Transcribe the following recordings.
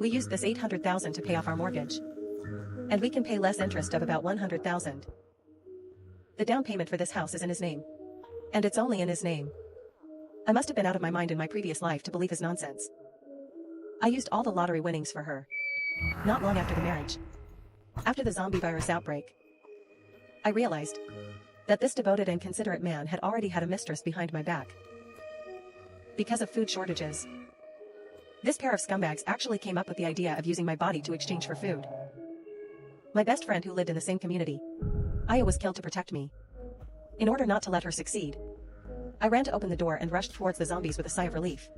We used this 800,000 to pay off our mortgage. And we can pay less interest of about 100,000. The down payment for this house is in his name. And it's only in his name. I must have been out of my mind in my previous life to believe his nonsense. I used all the lottery winnings for her. Not long after the marriage. After the zombie virus outbreak. I realized that this devoted and considerate man had already had a mistress behind my back. Because of food shortages. This pair of scumbags actually came up with the idea of using my body to exchange for food. My best friend who lived in the same community, Aya, was killed to protect me. In order not to let her succeed, I ran to open the door and rushed towards the zombies with a sigh of relief.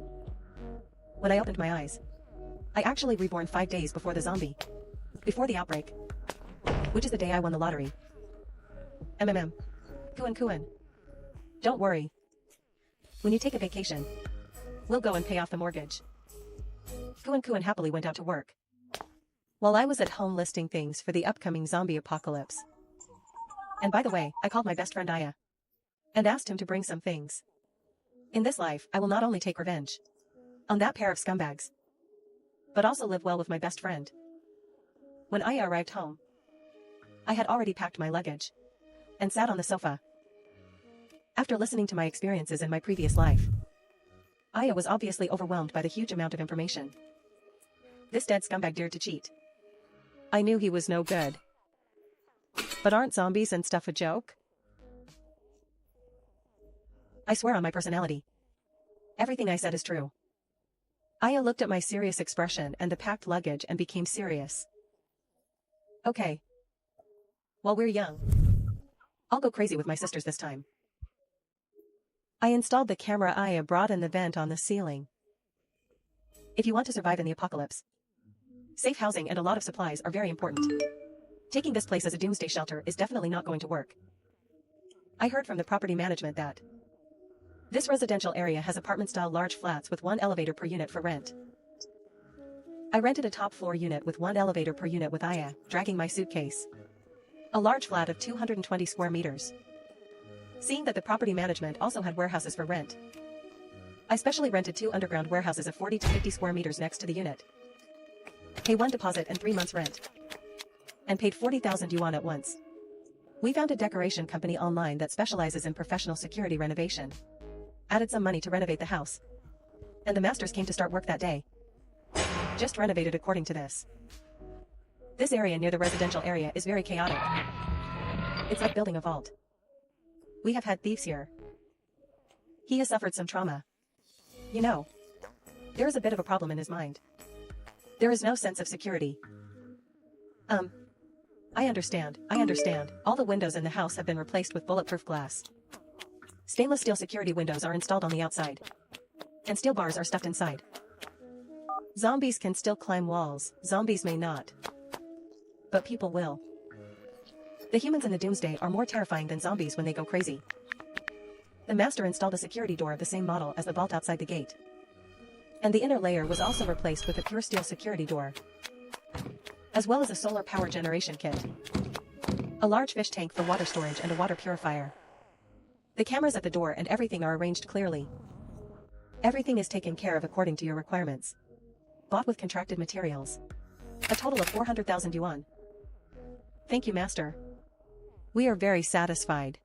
When I opened my eyes, I actually reborn 5 days before the zombie. Before the outbreak. Which is the day I won the lottery. Kuan. Don't worry. When you take a vacation, we'll go and pay off the mortgage. Kuan happily went out to work. While I was at home listing things for the upcoming zombie apocalypse. And by the way, I called my best friend Aya. And asked him to bring some things. In this life, I will not only take revenge on that pair of scumbags, but also live well with my best friend. When Aya arrived home, I had already packed my luggage and sat on the sofa. After listening to my experiences in my previous life, Aya was obviously overwhelmed by the huge amount of information. This dead scumbag dared to cheat. I knew he was no good. But aren't zombies and stuff a joke? I swear on my personality. Everything I said is true. Aya looked at my serious expression and the packed luggage and became serious. Okay. While we're young, I'll go crazy with my sisters this time. I installed the camera Aya brought and the vent on the ceiling. If you want to survive in the apocalypse, safe housing and a lot of supplies are very important. Taking this place as a doomsday shelter is definitely not going to work. I heard from the property management that this residential area has apartment-style large flats with 1 elevator per unit for rent. I rented a top-floor unit with 1 elevator per unit with Aya, dragging my suitcase. A large flat of 220 square meters. Seeing that the property management also had warehouses for rent, I specially rented 2 underground warehouses of 40 to 50 square meters next to the unit. Pay 1 deposit and 3 months rent. And paid 40,000 yuan at once. We found a decoration company online that specializes in professional security renovation. Added some money to renovate the house. And the masters came to start work that day. Just renovated according to this. This area near the residential area is very chaotic. It's like building a vault. We have had thieves here. He has suffered some trauma. You know, there is a bit of a problem in his mind. There is no sense of security. I understand. All the windows in the house have been replaced with bulletproof glass. Stainless steel security windows are installed on the outside. And steel bars are stuffed inside. Zombies can still climb walls, zombies may not. But people will. The humans in the doomsday are more terrifying than zombies when they go crazy. The master installed a security door of the same model as the vault outside the gate. And the inner layer was also replaced with a pure steel security door. As well as a solar power generation kit. A large fish tank for water storage and a water purifier. The cameras at the door and everything are arranged clearly. Everything is taken care of according to your requirements. Bought with contracted materials. A total of 400,000 yuan. Thank you, master. We are very satisfied.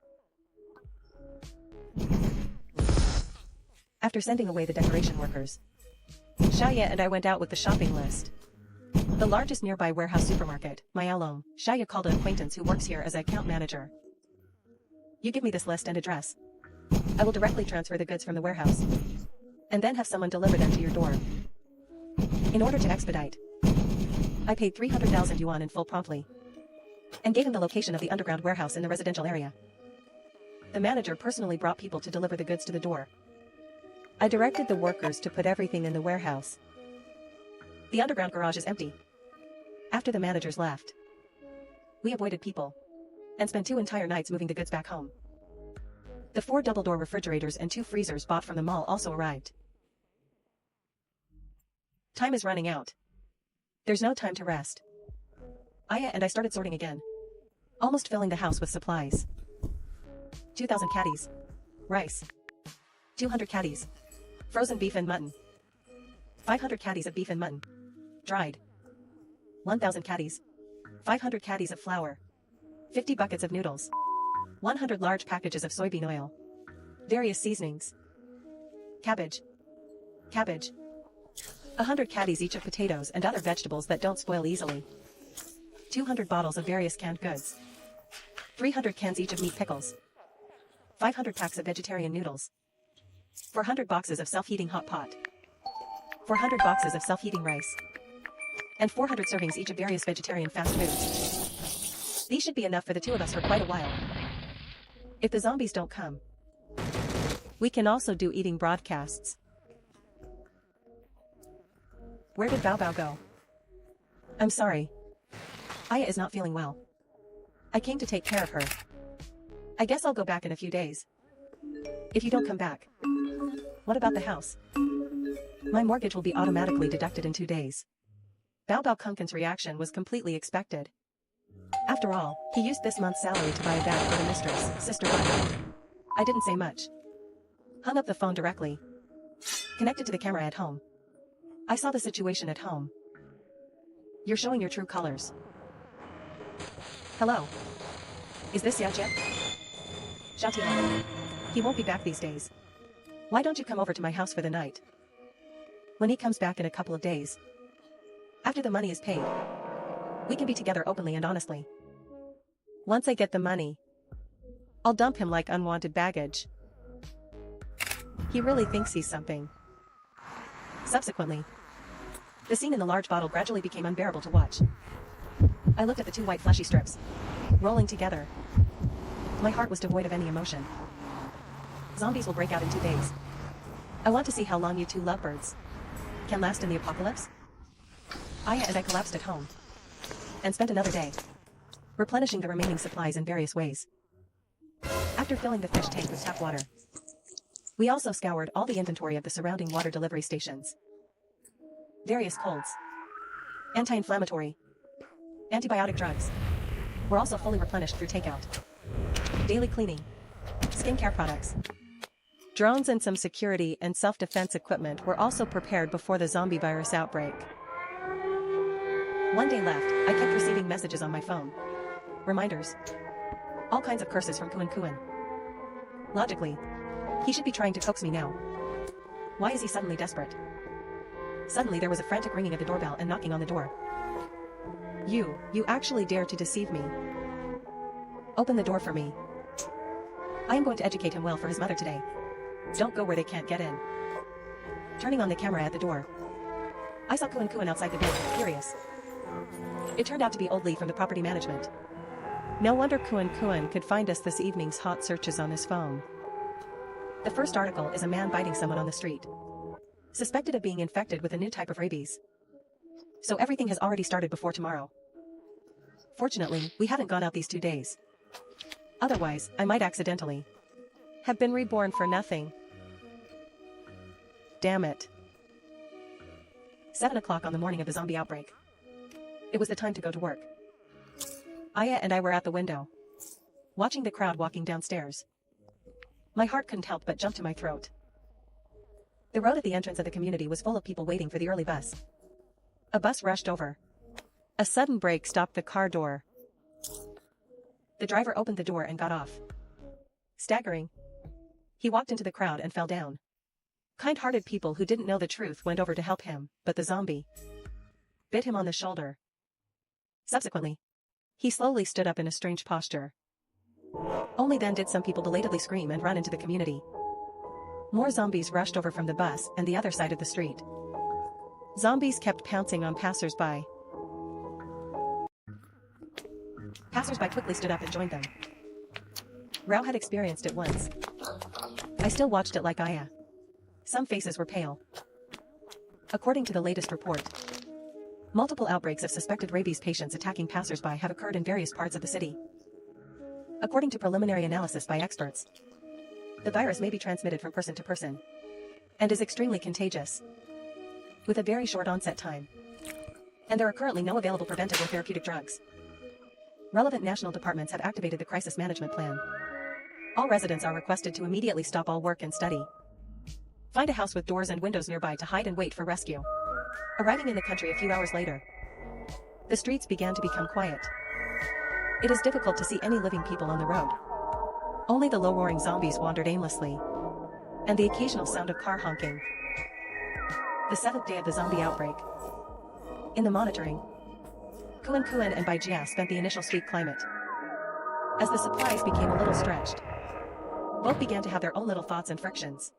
After sending away the decoration workers, Shaya and I went out with the shopping list. The largest nearby warehouse supermarket, Myalong. Shaya called an acquaintance who works here as an account manager. You give me this list and address. I will directly transfer the goods from the warehouse. And then have someone deliver them to your door. In order to expedite, I paid 300,000 yuan in full promptly. And gave him the location of the underground warehouse in the residential area. The manager personally brought people to deliver the goods to the door. I directed the workers to put everything in the warehouse. The underground garage is empty. After the managers left, we avoided people. And spent 2 entire nights moving the goods back home. The 4 double-door refrigerators and 2 freezers bought from the mall also arrived. Time is running out. There's no time to rest. Aya and I started sorting again. Almost filling the house with supplies. 2,000 caddies. Rice. 200 caddies. Frozen beef and mutton. 500 caddies of beef and mutton. dried. 1,000 caddies. 500 caddies of flour. 50 buckets of noodles. 100 large packages of soybean oil. Various seasonings. Cabbage. Cabbage. 100 caddies each of potatoes and other vegetables that don't spoil easily. 200 bottles of various canned goods. 300 cans each of meat pickles. 500 packs of vegetarian noodles. 400 boxes of self-heating hot pot. 400 boxes of self-heating rice. And 400 servings each of various vegetarian fast foods. These should be enough for the two of us for quite a while. If the zombies don't come, we can also do eating broadcasts. Where did Bao Bao go? I'm sorry. Aya is not feeling well. I came to take care of her. I guess I'll go back in a few days. If you don't come back. What about the house? My mortgage will be automatically deducted in 2 days. Bao Bao Kunkin's reaction was completely expected. After all, he used this month's salary to buy a bag for the mistress, Sister Bunny. I didn't say much. Hung up the phone directly. Connected to the camera at home. I saw the situation at home. You're showing your true colors. Hello. Is this Xiaojie? Xiaotia. He won't be back these days. Why don't you come over to my house for the night? When he comes back in a couple of days. After the money is paid. We can be together openly and honestly. Once I get the money, I'll dump him like unwanted baggage. He really thinks he's something. Subsequently, the scene in the large bottle gradually became unbearable to watch. I looked at the two white fleshy strips, rolling together. My heart was devoid of any emotion. Zombies will break out in 2 days. I want to see how long you two lovebirds can last in the apocalypse. Aya and I collapsed at home and spent another day replenishing the remaining supplies in various ways. After filling the fish tank with tap water, we also scoured all the inventory of the surrounding water delivery stations. Various colds, anti-inflammatory, antibiotic drugs were also fully replenished through takeout. Daily cleaning, skincare products, drones and some security and self-defense equipment were also prepared before the zombie virus outbreak. 1 day left, I kept receiving messages on my phone. Reminders. All kinds of curses from Kuan. Logically, he should be trying to coax me now. Why is he suddenly desperate? Suddenly there was a frantic ringing at the doorbell and knocking on the door. You actually dare to deceive me. Open the door for me. I am going to educate him well for his mother today. Don't go where they can't get in. Turning on the camera at the door, I saw Kuan outside the door, furious. It turned out to be Old Lee from the property management. No wonder Kuan could find us this evening's hot searches on his phone. The first article is a man biting someone on the street, suspected of being infected with a new type of rabies. So everything has already started before tomorrow. Fortunately, we haven't gone out these 2 days. Otherwise, I might accidentally have been reborn for nothing. Damn it. 7 o'clock on the morning of the zombie outbreak. It was the time to go to work. Aya and I were at the window, watching the crowd walking downstairs. My heart couldn't help but jump to my throat. The road at the entrance of the community was full of people waiting for the early bus. A bus rushed over. A sudden brake stopped the car door. The driver opened the door and got off. Staggering, he walked into the crowd and fell down. Kind-hearted people who didn't know the truth went over to help him, but the zombie bit him on the shoulder. Subsequently, he slowly stood up in a strange posture. Only then did some people belatedly scream and run into the community. More zombies rushed over from the bus and the other side of the street. Zombies kept pouncing on passers-by. Passers-by quickly stood up and joined them. Rao had experienced it once. I still watched it like Aya. Some faces were pale. According to the latest report, multiple outbreaks of suspected rabies patients attacking passers-by have occurred in various parts of the city. According to preliminary analysis by experts, the virus may be transmitted from person to person and is extremely contagious, with a very short onset time. And there are currently no available preventive or therapeutic drugs. Relevant national departments have activated the crisis management plan. All residents are requested to immediately stop all work and study. Find a house with doors and windows nearby to hide and wait for rescue. Arriving in the country a few hours later, the streets began to become quiet. It is difficult to see any living people on the road. Only the low-roaring zombies wandered aimlessly, and the occasional sound of car honking. The 7th day of the zombie outbreak. In the monitoring, Kuan and Baijia spent the initial street climate. As the supplies became a little stretched, both began to have their own little thoughts and frictions.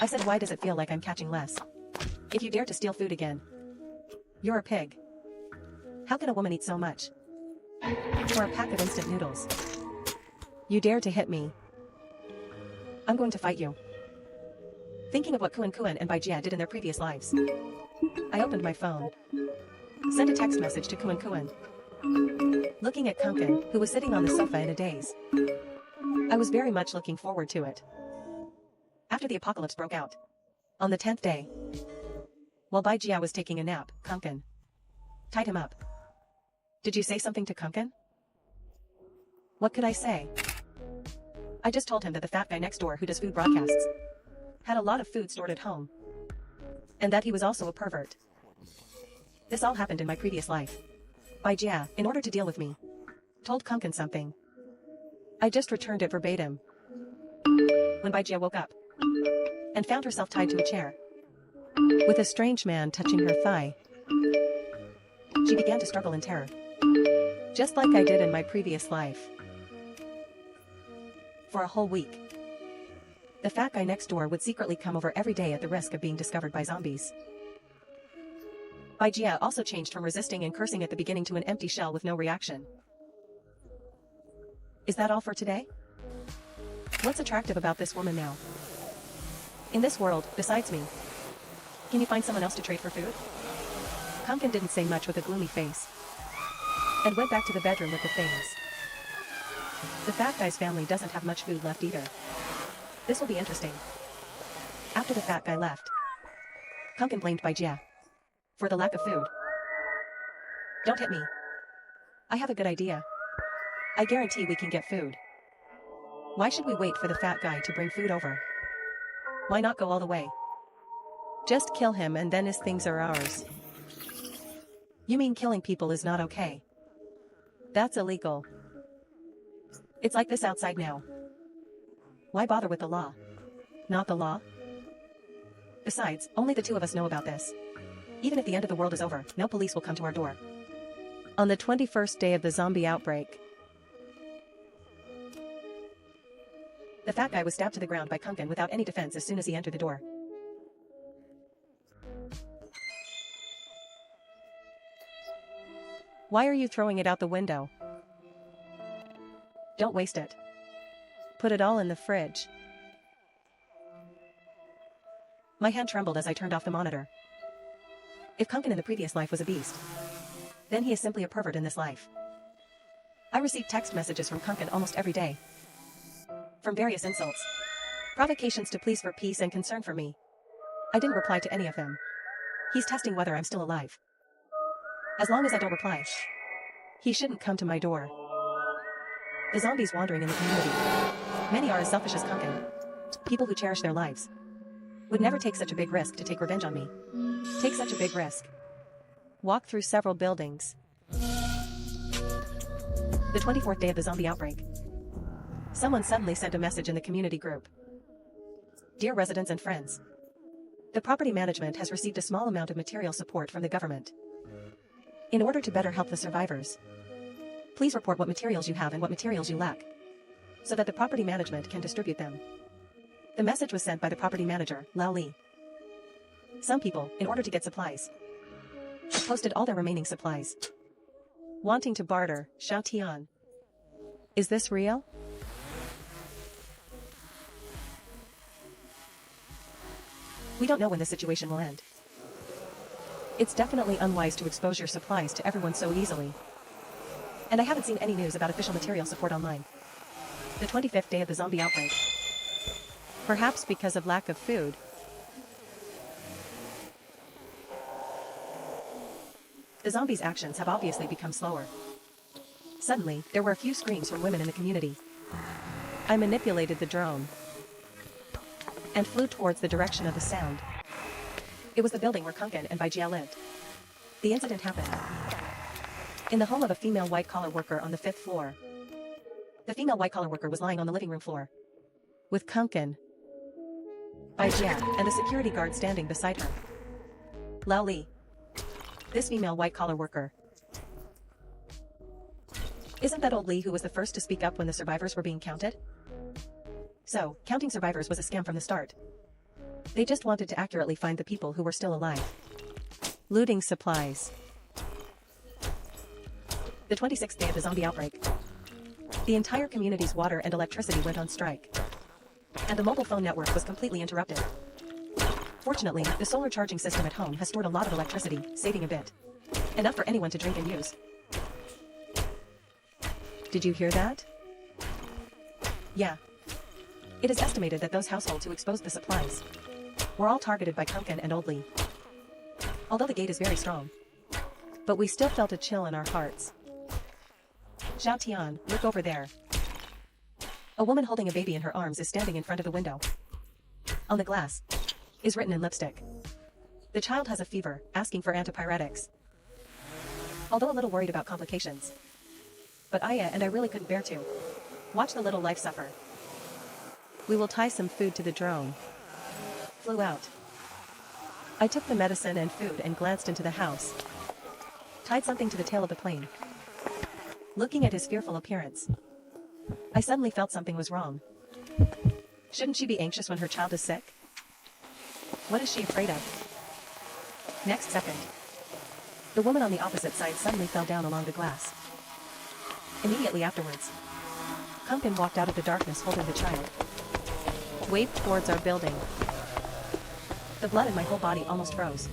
I said, why does it feel like I'm catching less? If you dare to steal food again, you're a pig. How can a woman eat so much? For a pack of instant noodles. You dare to hit me. I'm going to fight you. Thinking of what Kuan and Baijia did in their previous lives, I opened my phone. Sent a text message to Kuan. Looking at Kunkin, who was sitting on the sofa in a daze. I was very much looking forward to it. After the apocalypse broke out, on the 10th day, while Baijia was taking a nap, Kunkin tied him up. Did you say something to Kunkin? What could I say? I just told him that the fat guy next door who does food broadcasts had a lot of food stored at home, and that he was also a pervert. This all happened in my previous life. Baijia, in order to deal with me, told Kunkin something. I just returned it verbatim. When Baijia woke up and found herself tied to a chair, with a strange man touching her thigh, she began to struggle in terror, just like I did in my previous life. For a whole week, the fat guy next door would secretly come over every day at the risk of being discovered by zombies. Baijia also changed from resisting and cursing at the beginning to an empty shell with no reaction. Is that all for today? What's attractive about this woman now? In this world, besides me, can you find someone else to trade for food? Kunkin didn't say much with a gloomy face, and went back to the bedroom with the things. The fat guy's family doesn't have much food left either. This will be interesting. After the fat guy left, Kunkin blamed Baijia for the lack of food. Don't hit me. I have a good idea. I guarantee we can get food. Why should we wait for the fat guy to bring food over? Why not go all the way? Just kill him and then his things are ours. You mean killing people is not okay? That's illegal. It's like this outside now. Why bother with the law? Not the law? Besides, only the two of us know about this. Even if the end of the world is over, no police will come to our door. On the 21st day of the zombie outbreak, the fat guy was stabbed to the ground by Kunkin without any defense as soon as he entered the door. Why are you throwing it out the window? Don't waste it. Put it all in the fridge. My hand trembled as I turned off the monitor. If Kunkin in the previous life was a beast, then he is simply a pervert in this life. I received text messages from Kunkin almost every day. From various insults, provocations to pleas for peace and concern for me. I didn't reply to any of them. He's testing whether I'm still alive. As long as I don't reply, he shouldn't come to my door. The zombies wandering in the community. Many are as selfish as Kunkin. People who cherish their lives would never take such a big risk to take revenge on me. Take such a big risk. Walk through several buildings. The 24th day of the zombie outbreak. Someone suddenly sent a message in the community group. Dear residents and friends, the property management has received a small amount of material support from the government. In order to better help the survivors, please report what materials you have and what materials you lack, so that the property management can distribute them. The message was sent by the property manager, Lao Li. Some people, in order to get supplies, posted all their remaining supplies. Wanting to barter, Xiao Tian. Is this real? We don't know when this situation will end. It's definitely unwise to expose your supplies to everyone so easily. And I haven't seen any news about official material support online. The 25th day of the zombie outbreak. Perhaps because of lack of food. The zombies' actions have obviously become slower. Suddenly, there were a few screams from women in the community. I manipulated the drone and flew towards the direction of the sound. It was the building where Kunkin and Baijia lived. The incident happened in the home of a female white-collar worker on the 5th floor. The female white-collar worker was lying on the living room floor with Kunkin, Baijia, and the security guard standing beside her. Lao Li. This female white-collar worker. Isn't that old Li who was the first to speak up when the survivors were being counted? So, counting survivors was a scam from the start. They just wanted to accurately find the people who were still alive. Looting supplies. The 26th day of the zombie outbreak. The entire community's water and electricity went on strike. And the mobile phone network was completely interrupted. Fortunately, the solar charging system at home has stored a lot of electricity, saving a bit. Enough for anyone to drink and use. Did you hear that? Yeah. It is estimated that those households who exposed the supplies were all targeted by Kunkin and Old Li. Although the gate is very strong. But we still felt a chill in our hearts. Xiao Tian, look over there. A woman holding a baby in her arms is standing in front of the window. On the glass is written in lipstick. The child has a fever, asking for antipyretics. Although a little worried about complications. But Aya and I really couldn't bear to watch the little life suffer. We will tie some food to the drone. Flew out. I took the medicine and food and glanced into the house. Tied something to the tail of the plane. Looking at his fearful appearance, I suddenly felt something was wrong. Shouldn't she be anxious when her child is sick? What is she afraid of? Next second, the woman on the opposite side suddenly fell down along the glass. Immediately afterwards, Kunkin walked out of the darkness holding the child. Waved towards our building. The blood in my whole body almost froze.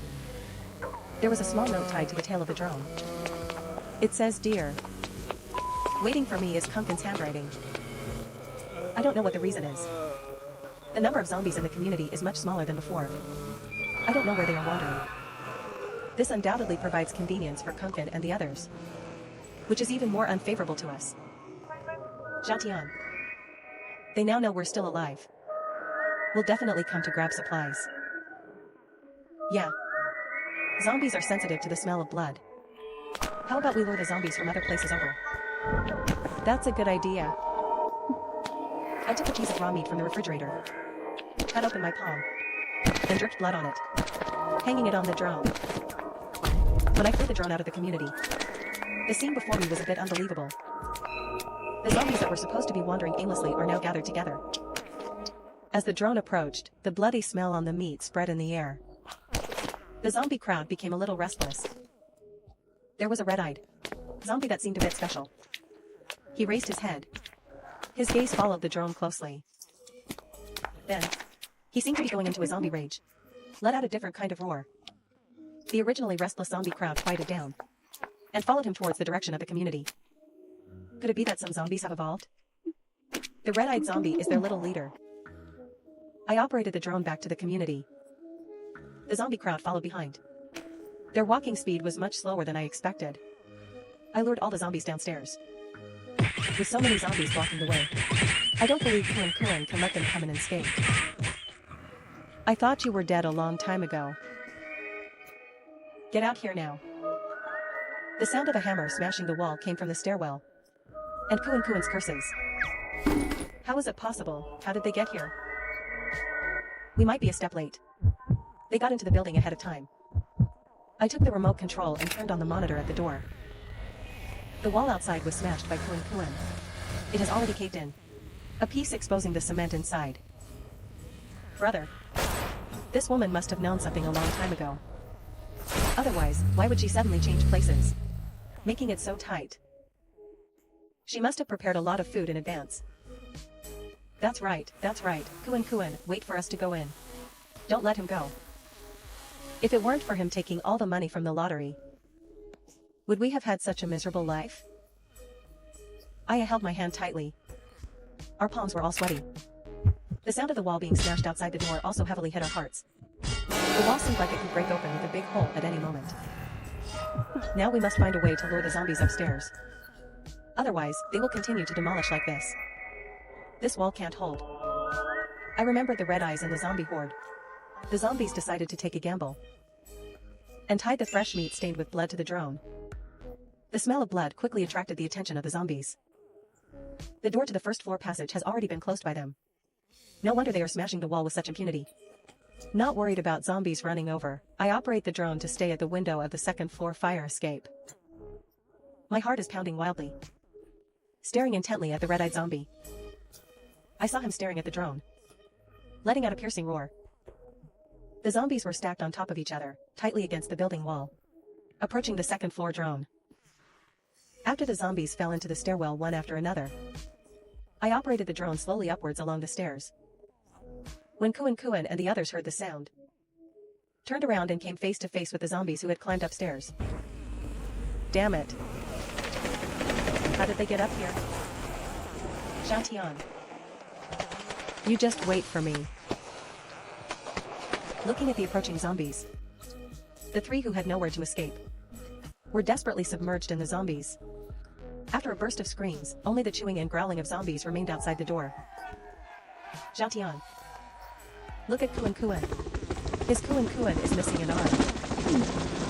There was a small note tied to the tail of the drone. It says, "Dear." Waiting for me is Kunkin's handwriting. I don't know what the reason is. The number of zombies in the community is much smaller than before. I don't know where they are wandering. This undoubtedly provides convenience for Kunkin and the others, which is even more unfavorable to us. Xiao Tian. They now know we're still alive. We'll definitely come to grab supplies. Yeah. Zombies are sensitive to the smell of blood. How about we lure the zombies from other places over? That's a good idea. I took a piece of raw meat from the refrigerator, cut open my palm, and dripped blood on it, hanging it on the drone. When I flew the drone out of the community, the scene before me was a bit unbelievable. The zombies that were supposed to be wandering aimlessly are now gathered together. As the drone approached, the bloody smell on the meat spread in the air. The zombie crowd became a little restless. There was a red-eyed zombie that seemed a bit special. He raised his head. His gaze followed the drone closely. Then, he seemed to be going into a zombie rage. Let out a different kind of roar. The originally restless zombie crowd quieted down and followed him towards the direction of the community. Could it be that some zombies have evolved? The red-eyed zombie is their little leader. I operated the drone back to the community. The zombie crowd followed behind. Their walking speed was much slower than I expected. I lured all the zombies downstairs. With so many zombies blocking the way, I don't believe Kuan can let them come in and escape. I thought you were dead a long time ago. Get out here now. The sound of a hammer smashing the wall came from the stairwell. And Kuan's curses. How is it possible? How did they get here? We might be a step late. They got into the building ahead of time. I took the remote control and turned on the monitor at the door. The wall outside was smashed by Kuan. It has already caved in. A piece exposing the cement inside. Brother. This woman must have known something a long time ago. Otherwise, why would she suddenly change places, making it so tight? She must have prepared a lot of food in advance. That's right. Kuan, wait for us to go in. Don't let him go. If it weren't for him taking all the money from the lottery, would we have had such a miserable life? Aya held my hand tightly. Our palms were all sweaty. The sound of the wall being smashed outside the door also heavily hit our hearts. The wall seemed like it could break open with a big hole at any moment. Now we must find a way to lure the zombies upstairs. Otherwise, they will continue to demolish like this. This wall can't hold. I remembered the red eyes and the zombie horde. The zombies decided to take a gamble. and tied the fresh meat stained with blood to the drone. The smell of blood quickly attracted the attention of the zombies. The door to the first floor passage has already been closed by them. No wonder they are smashing the wall with such impunity. Not worried about zombies running over, I operate the drone to stay at the window of the second floor fire escape. My heart is pounding wildly, staring intently at the red-eyed zombie. I saw him staring at the drone, letting out a piercing roar. The zombies were stacked on top of each other, tightly against the building wall, approaching the second floor drone. After the zombies fell into the stairwell one after another, I operated the drone slowly upwards along the stairs. When Kuan and the others heard the sound, turned around and came face to face with the zombies who had climbed upstairs. Damn it. How did they get up here? Xiaotian. You just wait for me. Looking at the approaching zombies, the three who had nowhere to escape were desperately submerged in the zombies. After a burst of screams, only the chewing and growling of zombies remained outside the door. Xiaotian. Look at Kuan. His Kuan is missing an arm.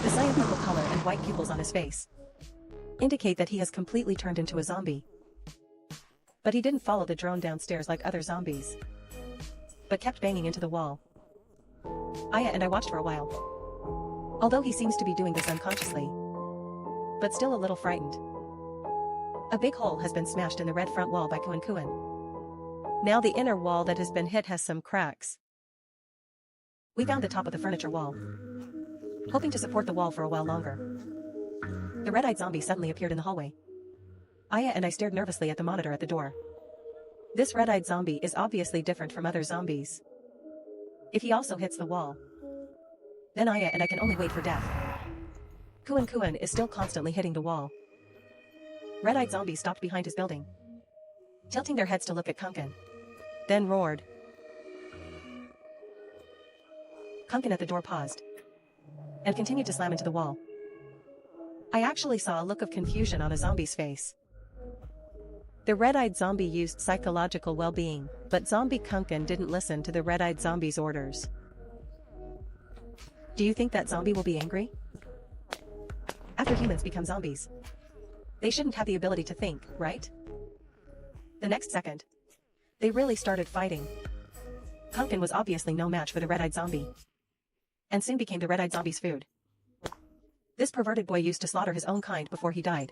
The cyan purple color and white pupils on his face indicate that he has completely turned into a zombie. But he didn't follow the drone downstairs like other zombies, but kept banging into the wall. Aya and I watched for a while. Although he seems to be doing this unconsciously, but still a little frightened. A big hole has been smashed in the red front wall by Kuan. Now the inner wall that has been hit has some cracks. We found the top of the furniture wall, hoping to support the wall for a while longer. The red-eyed zombie suddenly appeared in the hallway. Aya and I stared nervously at the monitor at the door. This red-eyed zombie is obviously different from other zombies. If he also hits the wall, then Aya and I can only wait for death. Kuan is still constantly hitting the wall. Red-eyed zombies stopped behind his building, tilting their heads to look at Kunkin, then roared. Kunkin at the door paused and continued to slam into the wall. I actually saw a look of confusion on a zombie's face. The red-eyed zombie used psychological well-being, but zombie Kunkin didn't listen to the red-eyed zombie's orders. Do you think that zombie will be angry? After humans become zombies, they shouldn't have the ability to think, right? The next second, they really started fighting. Kunkin was obviously no match for the red-eyed zombie, and soon became the red-eyed zombie's food. This perverted boy used to slaughter his own kind before he died,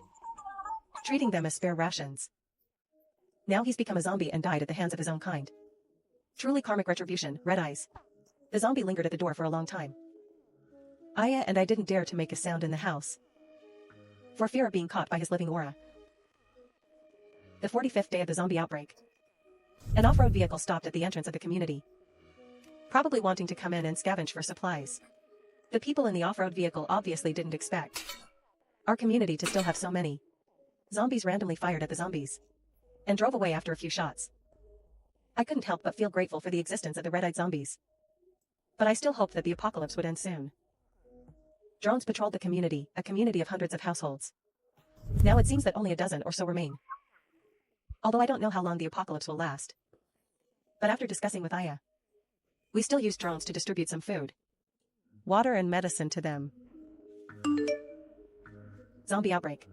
treating them as spare rations. Now he's become a zombie and died at the hands of his own kind. Truly karmic retribution, red eyes. The zombie lingered at the door for a long time. Aya and I didn't dare to make a sound in the house, for fear of being caught by his living aura. The 45th day of the zombie outbreak. An off-road vehicle stopped at the entrance of the community, probably wanting to come in and scavenge for supplies. The people in the off-road vehicle obviously didn't expect our community to still have so many zombies. Randomly fired at the zombies and drove away after a few shots. I couldn't help but feel grateful for the existence of the red-eyed zombies, but I still hoped that the apocalypse would end soon. Drones patrolled the community, a community of hundreds of households. Now it seems that only a dozen or so remain. Although I don't know how long the apocalypse will last. But after discussing with Aya, we still use drones to distribute some food, water and medicine to them. Zombie outbreak.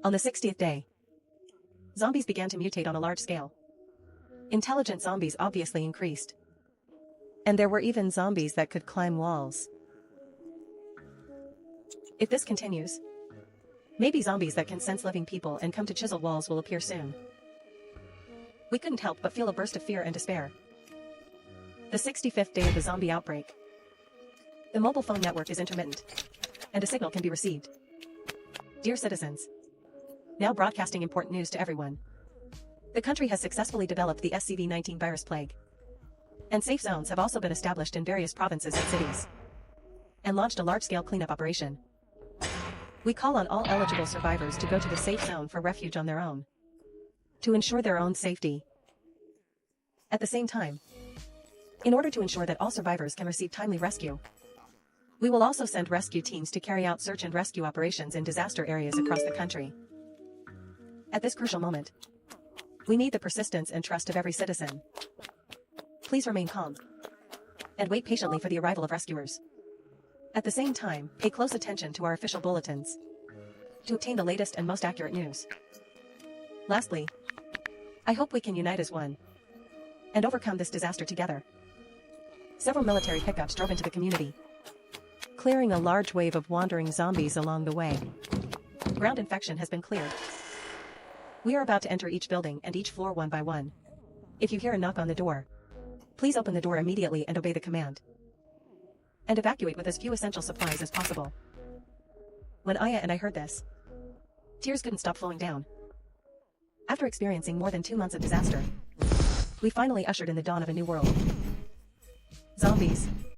On the 60th day, zombies began to mutate on a large scale. Intelligent zombies obviously increased, and there were even zombies that could climb walls. If this continues, maybe zombies that can sense living people and come to chisel walls will appear soon. We couldn't help but feel a burst of fear and despair. The 65th day of the zombie outbreak. The mobile phone network is intermittent, and a signal can be received. Dear citizens, now broadcasting important news to everyone. The country has successfully developed the SCV-19 virus plague, and safe zones have also been established in various provinces and cities, and launched a large-scale cleanup operation. We call on all eligible survivors to go to the safe zone for refuge on their own, to ensure their own safety. At the same time, in order to ensure that all survivors can receive timely rescue, we will also send rescue teams to carry out search and rescue operations in disaster areas across the country. At this crucial moment, we need the persistence and trust of every citizen. Please remain calm and wait patiently for the arrival of rescuers. At the same time, pay close attention to our official bulletins to obtain the latest and most accurate news. Lastly, I hope we can unite as one and overcome this disaster together. Several military pickups drove into the community, clearing a large wave of wandering zombies along the way. Ground infection has been cleared. We are about to enter each building and each floor one by one. If you hear a knock on the door, please open the door immediately and obey the command. And evacuate with as few essential supplies as possible. When Aya and I heard this, tears couldn't stop flowing down. After experiencing more than 2 months of disaster, we finally ushered in the dawn of a new world. Zombies,